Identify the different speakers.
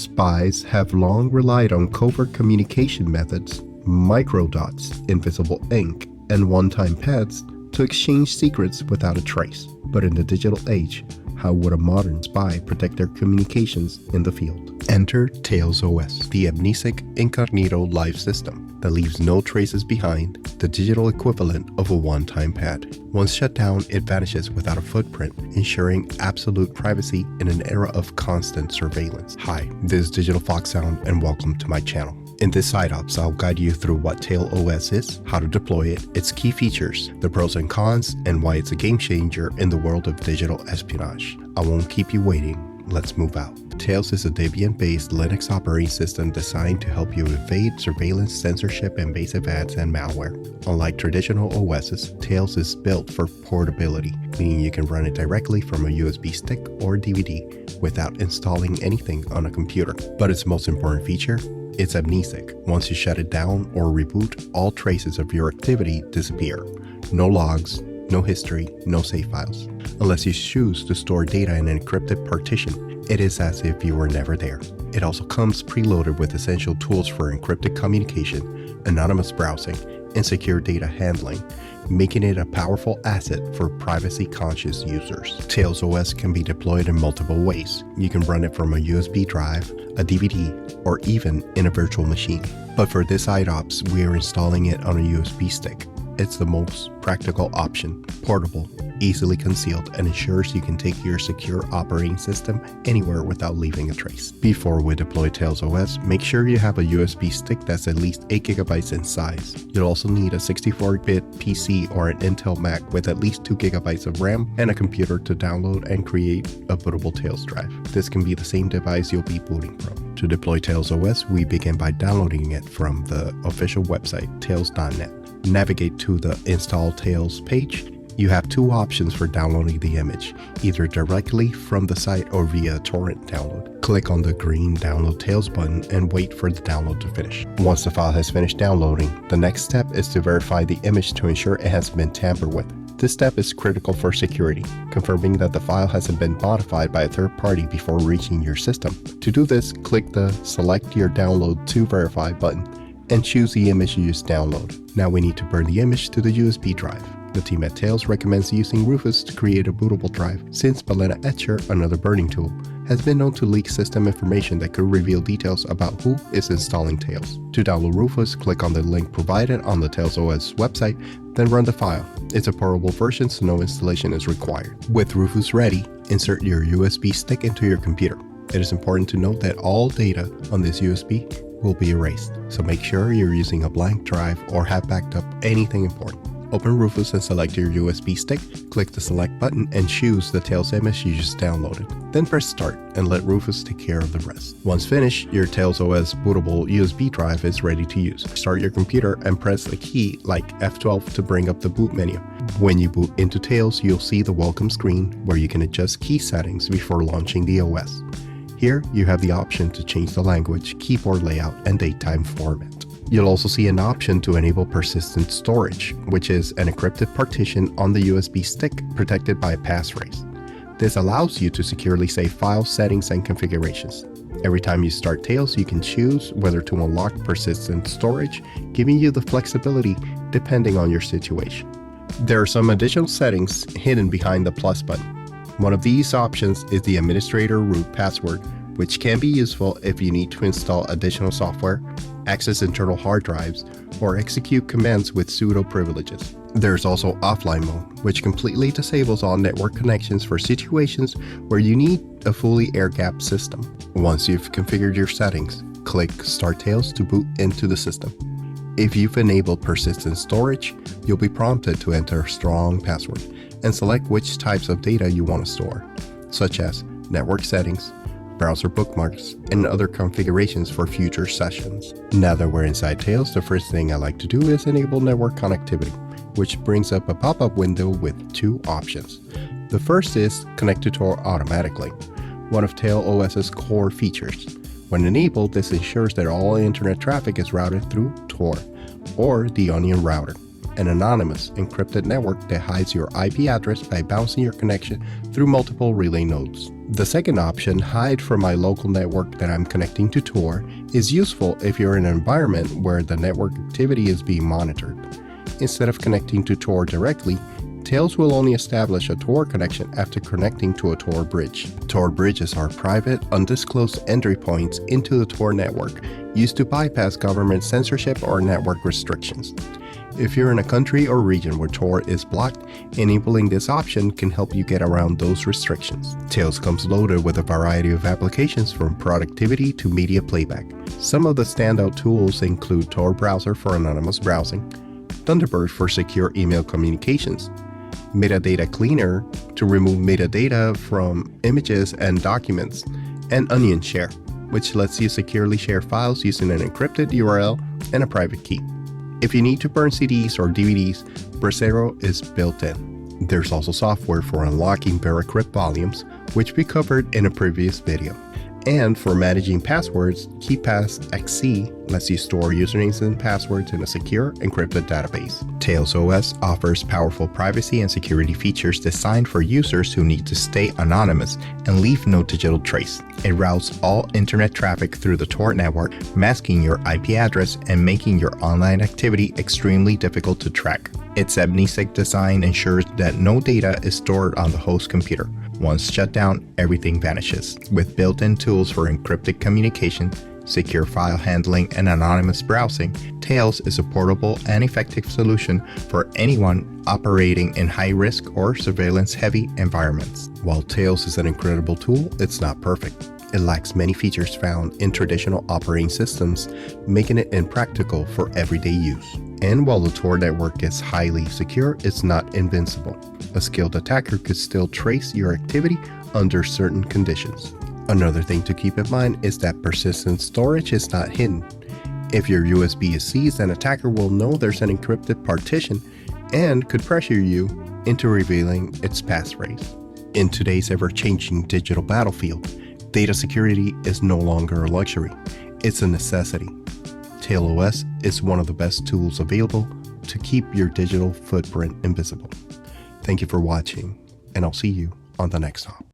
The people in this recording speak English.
Speaker 1: Spies have long relied on covert communication methods, microdots, invisible ink, and one-time pads to exchange secrets without a trace. But in the digital age, how would a modern spy protect their communications in the field? Enter Tails OS, the amnesic incognito live system that leaves no traces behind, the digital equivalent of a one-time pad. Once shut down, it vanishes without a footprint, ensuring absolute privacy in an era of constant surveillance. Hi, this is Digital Foxhound and welcome to my channel. In this side ops, I'll guide you through what Tails OS is, how to deploy it, its key features, the pros and cons, and why it's a game changer in the world of digital espionage. I won't keep you waiting. Let's move out. Tails is a Debian-based Linux operating system designed to help you evade surveillance, censorship, invasive ads, and malware. Unlike traditional OSs, Tails is built for portability, meaning you can run it directly from a USB stick or DVD without installing anything on a computer. But its most important feature? It's amnesic. Once you shut it down or reboot, all traces of your activity disappear. No logs, no history, no save files. Unless you choose to store data in an encrypted partition, it is as if you were never there. It also comes preloaded with essential tools for encrypted communication, anonymous browsing, and secure data handling, making it a powerful asset for privacy-conscious users. Tails OS can be deployed in multiple ways. You can run it from a USB drive, a DVD, or even in a virtual machine. But for this side ops, we are installing it on a USB stick. It's the most practical option, portable, easily concealed, and ensures you can take your secure operating system anywhere without leaving a trace. Before we deploy Tails OS, make sure you have a USB stick that's at least 8 GB in size. You'll also need a 64-bit PC or an Intel Mac with at least 2 GB of RAM and a computer to download and create a bootable Tails drive. This can be the same device you'll be booting from. To deploy Tails OS, we begin by downloading it from the official website, tails.net. Navigate to the Install Tails page. You have two options for downloading the image, either directly from the site or via torrent download. Click on the green Download Tails button and wait for the download to finish. Once the file has finished downloading, the next step is to verify the image to ensure it has been tampered with. This step is critical for security, confirming that the file hasn't been modified by a third party before reaching your system. To do this, click the Select Your Download to Verify button and choose the image you just download. Now we need to burn the image to the USB drive. The team at Tails recommends using Rufus to create a bootable drive, since Balena Etcher, another burning tool, has been known to leak system information that could reveal details about who is installing Tails. To download Rufus, click on the link provided on the Tails OS website, then run the file. It's a portable version, so no installation is required. With Rufus ready, insert your USB stick into your computer. It is important to note that all data on this USB will be erased, so make sure you're using a blank drive or have backed up anything important. Open Rufus and select your USB stick, click the select button and choose the Tails image you just downloaded. Then press start and let Rufus take care of the rest. Once finished, your Tails OS bootable USB drive is ready to use. Start your computer and press a key like F12 to bring up the boot menu. When you boot into Tails, you'll see the welcome screen where you can adjust key settings before launching the OS. Here, you have the option to change the language, keyboard layout, and datetime format. You'll also see an option to enable persistent storage, which is an encrypted partition on the USB stick protected by a passphrase. This allows you to securely save file settings and configurations. Every time you start Tails, you can choose whether to unlock persistent storage, giving you the flexibility depending on your situation. There are some additional settings hidden behind the plus button. One of these options is the administrator root password, which can be useful if you need to install additional software, access internal hard drives, or execute commands with sudo privileges. There's also offline mode, which completely disables all network connections for situations where you need a fully air-gapped system. Once you've configured your settings, click Start Tails to boot into the system. If you've enabled persistent storage, you'll be prompted to enter a strong password and select which types of data you want to store, such as network settings, browser bookmarks, and other configurations for future sessions. Now that we're inside Tails, the first thing I like to do is enable network connectivity, which brings up a pop-up window with two options. The first is Connect to Tor automatically, one of Tails OS's core features. When enabled, this ensures that all internet traffic is routed through Tor, or the Onion router. an anonymous, encrypted network that hides your IP address by bouncing your connection through multiple relay nodes. The second option, hide from my local network that I'm connecting to Tor, is useful if you're in an environment where the network activity is being monitored. Instead of connecting to Tor directly, Tails will only establish a Tor connection after connecting to a Tor bridge. Tor bridges are private, undisclosed entry points into the Tor network used to bypass government censorship or network restrictions. If you're in a country or region where Tor is blocked, enabling this option can help you get around those restrictions. Tails comes loaded with a variety of applications from productivity to media playback. Some of the standout tools include Tor Browser for anonymous browsing, Thunderbird for secure email communications, Metadata Cleaner to remove metadata from images and documents, and Onion Share, which lets you securely share files using an encrypted URL and a private key. If you need to burn CDs or DVDs, Bracero is built in. There's also software for unlocking Veracrypt volumes, which we covered in a previous video. And for managing passwords, KeePassXC lets you store usernames and passwords in a secure, encrypted database. Tails OS offers powerful privacy and security features designed for users who need to stay anonymous and leave no digital trace. It routes all internet traffic through the Tor network, masking your IP address and making your online activity extremely difficult to track. Its amnesic design ensures that no data is stored on the host computer. Once shut down, everything vanishes. With built-in tools for encrypted communication, secure file handling, and anonymous browsing, Tails is a portable and effective solution for anyone operating in high-risk or surveillance-heavy environments. While Tails is an incredible tool, it's not perfect. It lacks many features found in traditional operating systems, making it impractical for everyday use. And while the Tor network is highly secure, it's not invincible. A skilled attacker could still trace your activity under certain conditions. Another thing to keep in mind is that persistent storage is not hidden. If your USB is seized, an attacker will know there's an encrypted partition and could pressure you into revealing its passphrase. In today's ever-changing digital battlefield, data security is no longer a luxury, it's a necessity. TailOS is one of the best tools available to keep your digital footprint invisible. Thank you for watching, and I'll see you on the next hop.